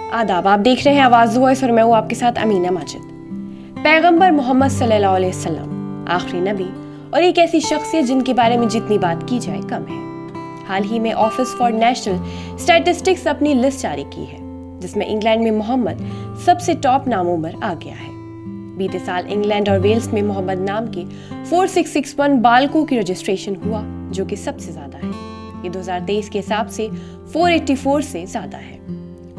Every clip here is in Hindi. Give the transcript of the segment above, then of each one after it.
आदाब, आप देख रहे हैं आवाज़ वॉइस और मैं हूँ आपके साथ अमीना माजिद। पैगंबर मोहम्मद सल्लल्लाहु अलैहि वसल्लम आखिरी नबी और एक ऐसी शख्सियत जिनके बारे में जितनी बात की जाए कम है। हाल ही में ऑफिस फॉर नेशनल स्टैटिस्टिक्स अपनी लिस्ट जारी की है, जिसमें इंग्लैंड में मोहम्मद सबसे टॉप नामों पर आ गया है। बीते साल इंग्लैंड और वेल्स में मोहम्मद नाम के 4661 बालकों की रजिस्ट्रेशन हुआ, जो कि सबसे ज़्यादा है। ये 2023 के हिसाब से 484 से ज़्यादा है।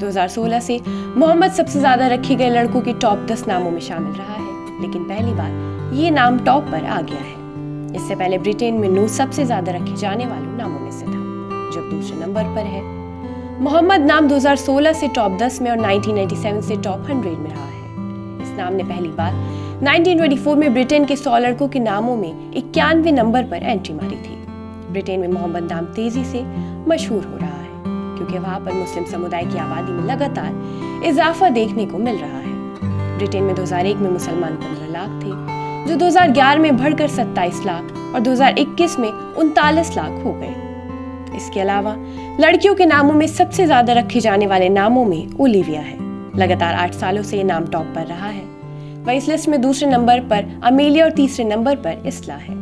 2016 से मोहम्मद सबसे ज़्यादा रखे गए लड़कों के टॉप 10 नामों में शामिल रहा है, लेकिन पहली बार ये नाम टॉप पर आ गया है। इससे पहले ब्रिटेन में नूह सबसे ज़्यादा रखे जाने वाले नामों में से था, जो दूसरे नंबर पर है। मोहम्मद नाम 2016 से टॉप 10 में और 1997 से टॉप 100 में रहा है। इस नाम ने पहली बार 1924 में ब्रिटेन के 100 लड़कों के नामों में 91वें नंबर पर एंट्री मारी थी। ब्रिटेन में मोहम्मद नाम तेजी से मशहूर हो रहा है, क्योंकि वहाँ पर मुस्लिम समुदाय की आबादी में लगातार इजाफा देखने को मिल रहा है। ब्रिटेन में 2001 में मुसलमान 15 लाख थे, जो 2011 में बढ़कर 27 लाख और 2021 में 39 लाख हो गए। इसके अलावा लड़कियों के नामों में सबसे ज्यादा रखे जाने वाले नामों में ओलिविया है। लगातार 8 सालों से ये नाम टॉप पर रहा है। वह इस लिस्ट में दूसरे नंबर पर अमेलिया और तीसरे नंबर पर इस्ला है।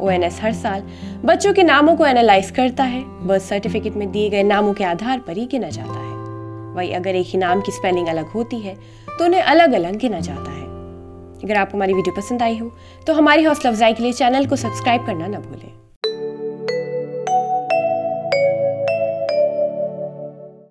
ONS हर साल बच्चों के नामों को एनालाइज करता है। बर्थ सर्टिफिकेट में दिए गए नामों के आधार पर ही गिना जाता है। वही अगर एक ही नाम की स्पेलिंग अलग होती है तो उन्हें अलग अलग गिना जाता है। अगर आपको हमारी वीडियो पसंद आई हो तो हमारी हौसला अफजाई के लिए चैनल को सब्सक्राइब करना न भूलें।